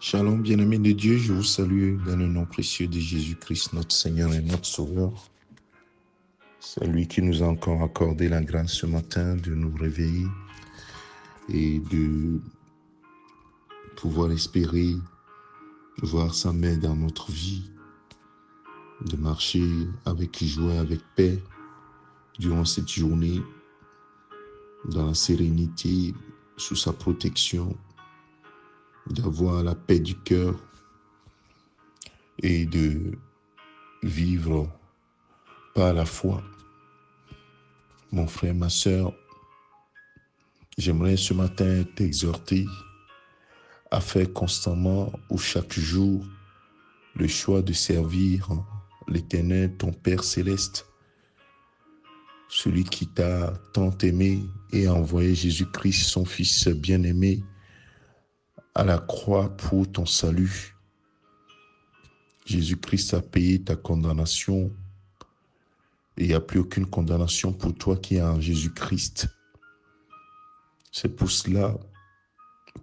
Shalom, bien-aimés de Dieu, je vous salue dans le nom précieux de Jésus-Christ, notre Seigneur et notre Sauveur. C'est lui qui nous a encore accordé la grâce ce matin de nous réveiller et de pouvoir espérer voir sa main dans notre vie, de marcher avec joie, avec paix durant cette journée, dans la sérénité, sous sa protection, d'avoir la paix du cœur et de vivre par la foi. Mon frère, ma sœur, j'aimerais ce matin t'exhorter à faire constamment ou chaque jour le choix de servir l'Éternel, ton Père céleste, celui qui t'a tant aimé et a envoyé Jésus-Christ, son Fils bien-aimé, à la croix pour ton salut. Jésus-Christ a payé ta condamnation et il n'y a plus aucune condamnation pour toi qui es en Jésus-Christ. C'est pour cela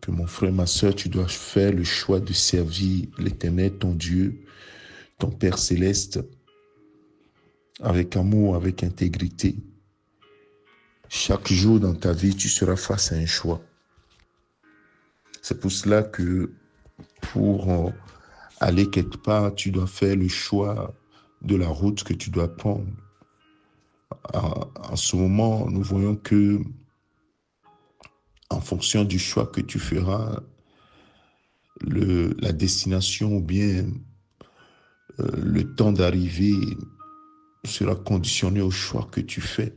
que mon frère, ma soeur, tu dois faire le choix de servir l'Éternel, ton Dieu, ton Père céleste, avec amour, avec intégrité. Chaque jour dans ta vie, tu seras face à un choix. C'est pour cela que pour aller quelque part, tu dois faire le choix de la route que tu dois prendre. En ce moment, nous voyons que en fonction du choix que tu feras, la destination ou bien le temps d'arrivée sera conditionné au choix que tu fais.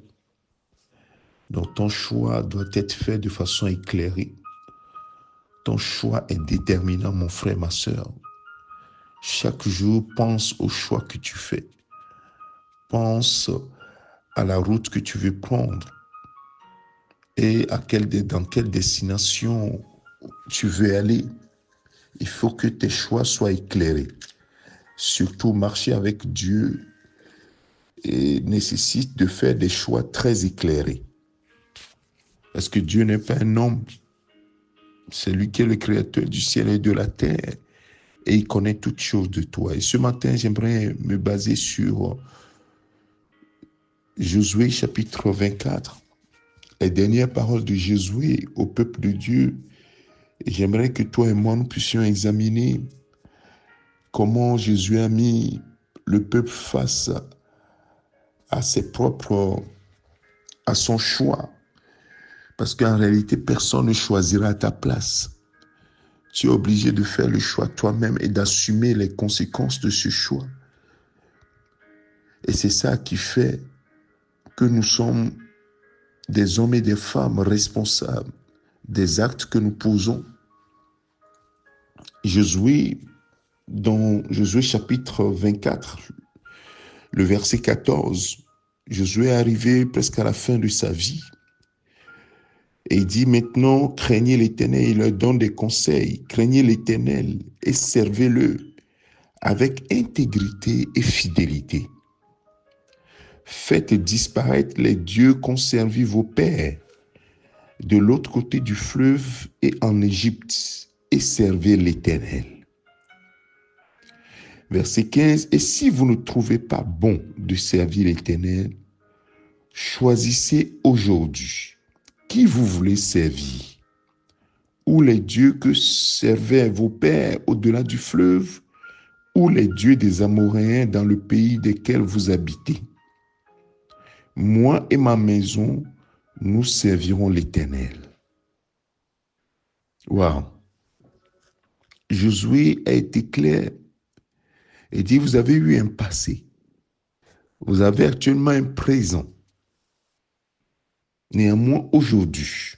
Donc ton choix doit être fait de façon éclairée. Ton choix est déterminant, mon frère, ma sœur. Chaque jour, pense au choix que tu fais. Pense à la route que tu veux prendre et dans quelle destination tu veux aller. Il faut que tes choix soient éclairés. Surtout, marcher avec Dieu nécessite de faire des choix très éclairés. Parce que Dieu n'est pas un homme. C'est lui qui est le créateur du ciel et de la terre. Et il connaît toutes choses de toi. Et ce matin, j'aimerais me baser sur Josué chapitre 24. Les dernières paroles de Josué au peuple de Dieu. Et j'aimerais que toi et moi, nous puissions examiner comment Josué a mis le peuple face à son choix. Parce qu'en réalité, personne ne choisira à ta place. Tu es obligé de faire le choix toi-même et d'assumer les conséquences de ce choix. Et c'est ça qui fait que nous sommes des hommes et des femmes responsables des actes que nous posons. Dans Josué chapitre 24, le verset 14, Josué est arrivé presque à la fin de sa vie. Et il dit maintenant, craignez l'Éternel, il leur donne des conseils, craignez l'Éternel et servez-le avec intégrité et fidélité. Faites disparaître les dieux qu'ont servi vos pères de l'autre côté du fleuve et en Égypte, et servez l'Éternel. Verset 15, et si vous ne trouvez pas bon de servir l'Éternel, choisissez aujourd'hui qui vous voulez servir, ou les dieux que servaient vos pères au-delà du fleuve, ou les dieux des Amoréens dans le pays desquels vous habitez. Moi et ma maison, nous servirons l'Éternel. Waouh! Josué a été clair et dit, vous avez eu un passé. Vous avez actuellement un présent. Néanmoins, aujourd'hui,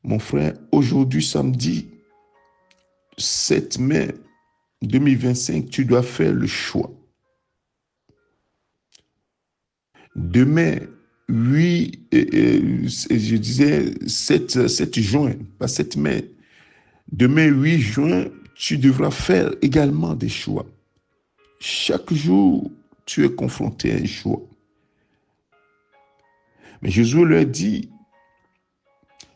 mon frère, aujourd'hui, samedi 7 mai 2025, tu dois faire le choix. Demain, 7 juin, pas 7 mai. Demain, 8 juin, tu devras faire également des choix. Chaque jour, tu es confronté à un choix. Mais Jésus leur dit,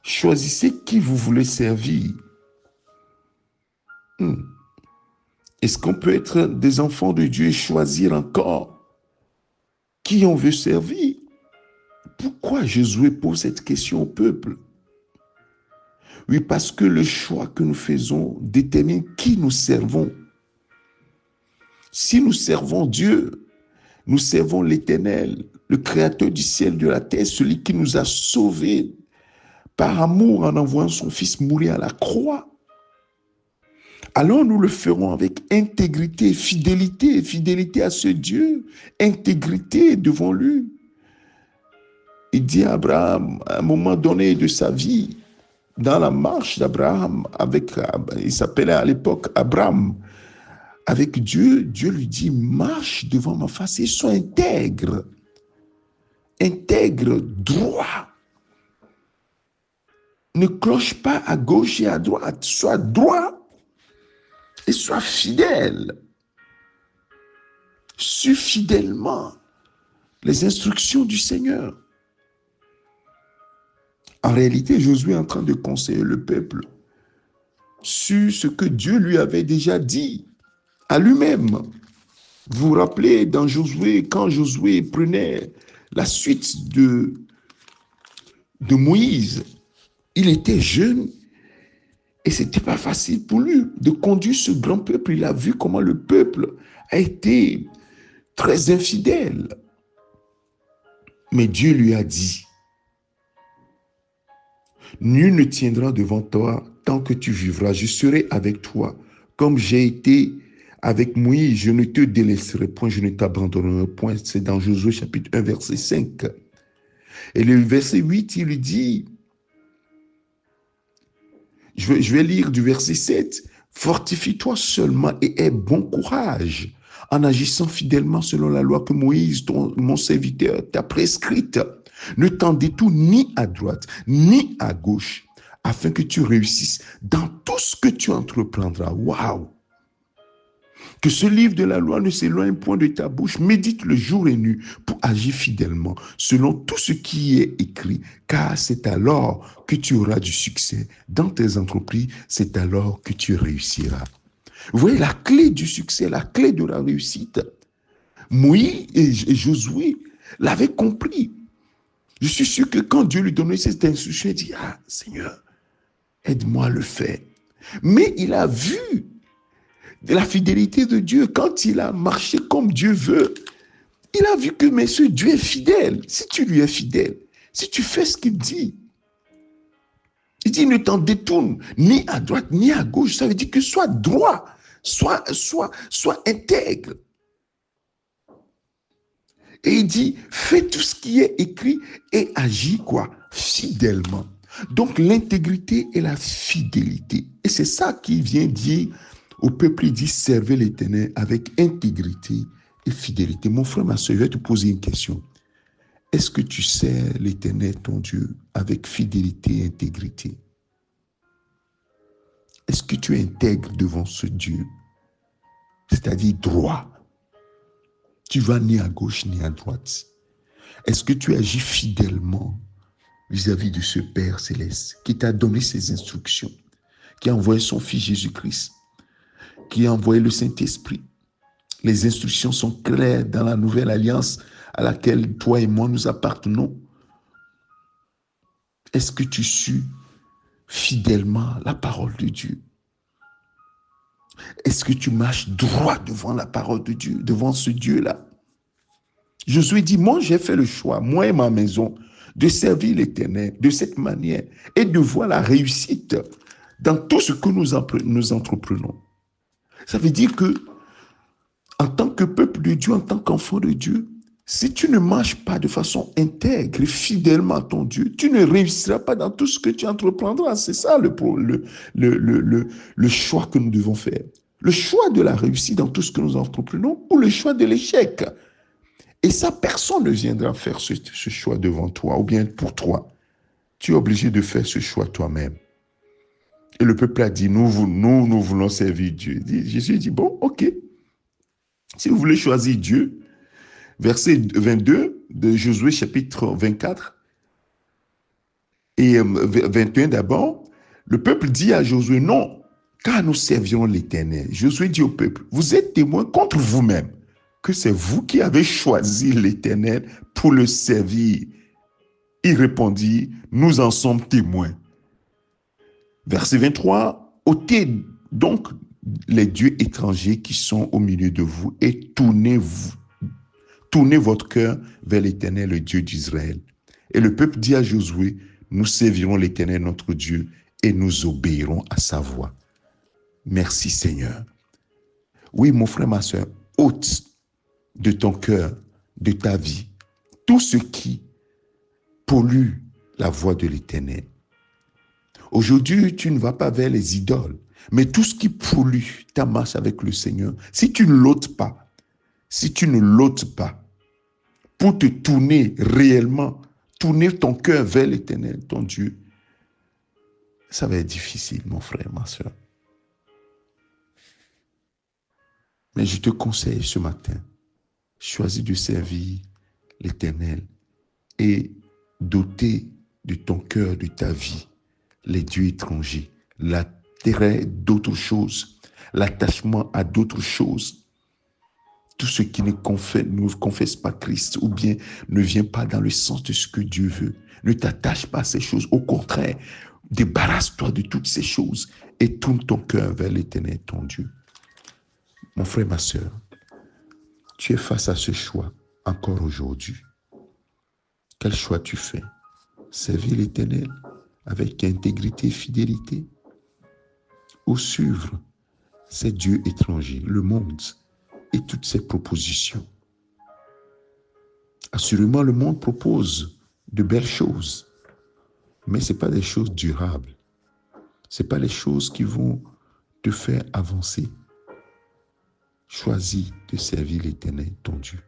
choisissez qui vous voulez servir. Est-ce qu'on peut être des enfants de Dieu et choisir encore qui on veut servir? Pourquoi Josué pose cette question au peuple? Oui, parce que le choix que nous faisons détermine qui nous servons. Si nous servons Dieu, nous servons l'Éternel, le Créateur du ciel et de la terre, celui qui nous a sauvés par amour en envoyant son Fils mourir à la croix. Alors nous le ferons avec intégrité et fidélité à ce Dieu, intégrité devant lui. Il dit à Abraham, à un moment donné de sa vie, dans la marche d'Abraham, il s'appelait à l'époque Abraham, avec Dieu, Dieu lui dit, marche devant ma face et sois intègre, droit. Ne cloche pas à gauche et à droite, sois droit et sois fidèle. Suis fidèlement les instructions du Seigneur. En réalité, Josué est en train de conseiller le peuple sur ce que Dieu lui avait déjà dit à lui-même. Vous vous rappelez dans Josué, quand Josué prenait la suite de Moïse, il était jeune et ce n'était pas facile pour lui de conduire ce grand peuple. Il a vu comment le peuple a été très infidèle. Mais Dieu lui a dit, nul ne tiendra devant toi tant que tu vivras. Je serai avec toi. Comme j'ai été avec Moïse, je ne te délaisserai point, je ne t'abandonnerai point. C'est dans Josué chapitre 1, verset 5. Et le verset 8, il lui dit, je vais lire du verset 7, fortifie-toi seulement et aie bon courage en agissant fidèlement selon la loi que Moïse, mon serviteur, t'a prescrite. Ne t'en détourne ni à droite, ni à gauche, afin que tu réussisses dans tout ce que tu entreprendras. Waouh! Que ce livre de la loi ne s'éloigne point de ta bouche. Médite le jour et nuit pour agir fidèlement selon tout ce qui est écrit, car c'est alors que tu auras du succès dans tes entreprises, c'est alors que tu réussiras. Vous voyez la clé du succès, la clé de la réussite. Moïse et Josué l'avaient compris. Je suis sûr que quand Dieu lui donnait cette instruction, il dit, ah Seigneur, aide-moi à le faire. Mais il a vu de la fidélité de Dieu quand il a marché comme Dieu veut. Il a vu que, monsieur, Dieu est fidèle. Si tu lui es fidèle, si tu fais ce qu'il dit, il dit, ne t'en détourne ni à droite ni à gauche. Ça veut dire que sois droit, sois intègre. Et il dit, fais tout ce qui est écrit et agis quoi? Fidèlement. Donc l'intégrité et la fidélité. Et c'est ça qui vient dire au peuple, il dit, servez l'Éternel avec intégrité et fidélité. Mon frère, ma soeur, je vais te poser une question. Est-ce que tu sers l'Éternel, ton Dieu, avec fidélité et intégrité? Est-ce que tu es intègre devant ce Dieu? C'est-à-dire droit. Tu vas ni à gauche ni à droite. Est-ce que tu agis fidèlement vis-à-vis de ce Père céleste qui t'a donné ses instructions, qui a envoyé son Fils Jésus-Christ, qui a envoyé le Saint-Esprit? Les instructions sont claires dans la nouvelle alliance à laquelle toi et moi nous appartenons. Est-ce que tu suis fidèlement la parole de Dieu? Est-ce que tu marches droit devant la parole de Dieu, devant ce Dieu-là? Josué dit, moi j'ai fait le choix, moi et ma maison, de servir l'Éternel de cette manière et de voir la réussite dans tout ce que nous entreprenons. Ça veut dire que, en tant que peuple de Dieu, en tant qu'enfant de Dieu, si tu ne marches pas de façon intègre, fidèlement à ton Dieu, tu ne réussiras pas dans tout ce que tu entreprendras. C'est ça le choix que nous devons faire. Le choix de la réussite dans tout ce que nous entreprenons ou le choix de l'échec. Et ça, personne ne viendra faire ce choix devant toi ou bien pour toi. Tu es obligé de faire ce choix toi-même. Et le peuple a dit, nous voulons servir Dieu. Jésus dit, bon, ok. Si vous voulez choisir Dieu, verset 22 de Josué chapitre 24 et 21 d'abord, le peuple dit à Josué, non, car nous servions l'Éternel. Josué dit au peuple, vous êtes témoins contre vous-même que c'est vous qui avez choisi l'Éternel pour le servir. Il répondit, nous en sommes témoins. Verset 23, ôtez donc les dieux étrangers qui sont au milieu de vous et tournez votre cœur vers l'Éternel, le Dieu d'Israël. Et le peuple dit à Josué, nous servirons l'Éternel notre Dieu et nous obéirons à sa voix. Merci Seigneur. Oui, mon frère, ma soeur, ôte de ton cœur, de ta vie, tout ce qui pollue la voix de l'Éternel. Aujourd'hui, tu ne vas pas vers les idoles, mais tout ce qui pollue ta marche avec le Seigneur, si tu ne l'ôtes pas, pour te tourner réellement, tourner ton cœur vers l'Éternel, ton Dieu, ça va être difficile, mon frère, ma soeur. Mais je te conseille ce matin, choisis de servir l'Éternel et doter de ton cœur, de ta vie, les dieux étrangers, l'intérêt d'autres choses, l'attachement à d'autres choses, tout ce qui ne confesse pas Christ ou bien ne vient pas dans le sens de ce que Dieu veut. Ne t'attache pas à ces choses. Au contraire, débarrasse-toi de toutes ces choses et tourne ton cœur vers l'Éternel, ton Dieu. Mon frère, ma soeur, tu es face à ce choix encore aujourd'hui. Quel choix tu fais? Servir l'Éternel avec intégrité et fidélité ou suivre ces dieux étrangers, le monde et toutes ses propositions? Assurément, le monde propose de belles choses, mais ce n'est pas des choses durables. Ce n'est pas les choses qui vont te faire avancer. Choisis de servir l'Éternel, ton Dieu,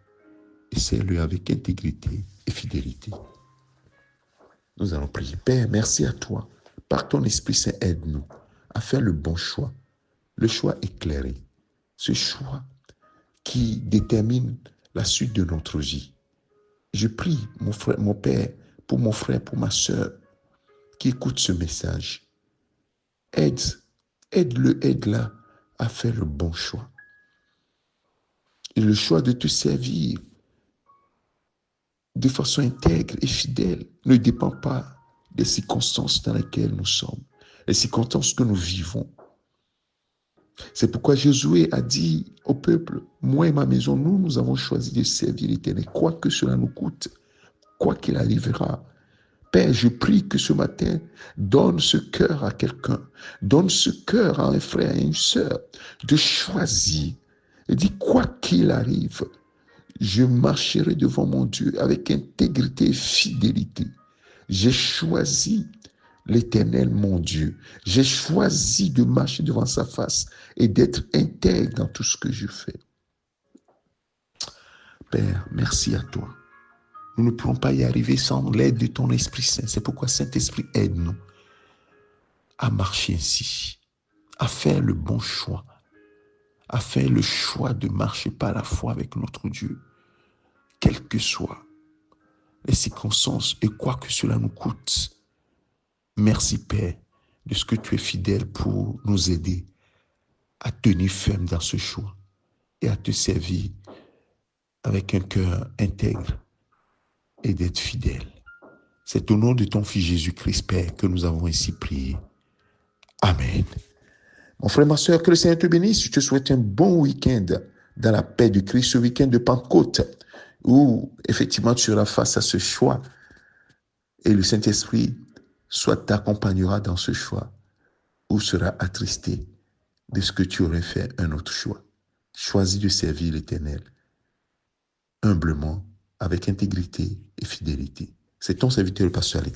et sers-le avec intégrité et fidélité. Nous allons prier. Père, merci à toi. Par ton Esprit Saint, aide-nous à faire le bon choix, le choix éclairé, ce choix qui détermine la suite de notre vie. Je prie, mon Père, pour mon frère, pour ma soeur, qui écoute ce message. Aide-la à faire le bon choix. Et le choix de te servir de façon intègre et fidèle ne dépend pas des circonstances dans lesquelles nous sommes, les circonstances que nous vivons. C'est pourquoi Josué a dit au peuple, moi et ma maison, nous avons choisi de servir l'Éternel, quoi que cela nous coûte, quoi qu'il arrivera. Père, je prie que ce matin, donne ce cœur à quelqu'un, donne ce cœur à un frère et une sœur, de choisir. Et dit, quoi qu'il arrive, je marcherai devant mon Dieu avec intégrité et fidélité. J'ai choisi l'Éternel, mon Dieu. J'ai choisi de marcher devant sa face et d'être intègre dans tout ce que je fais. Père, merci à toi. Nous ne pourrons pas y arriver sans l'aide de ton Esprit Saint. C'est pourquoi Saint-Esprit, aide-nous à marcher ainsi, à faire le bon choix, à faire le choix de marcher par la foi avec notre Dieu, quelles que soient les circonstances et quoi que cela nous coûte. Merci Père de ce que tu es fidèle pour nous aider à tenir ferme dans ce choix et à te servir avec un cœur intègre et d'être fidèle. C'est au nom de ton Fils Jésus-Christ, Père, que nous avons ainsi prié. Amen. Mon frère, ma soeur, que le Seigneur te bénisse. Je te souhaite un bon week-end dans la paix du Christ, ce week-end de Pentecôte, où effectivement tu seras face à ce choix et le Saint-Esprit soit t'accompagnera dans ce choix ou sera attristé de ce que tu aurais fait un autre choix. Choisis de servir l'Éternel humblement, avec intégrité et fidélité. C'est ton serviteur, le pasteur Alex.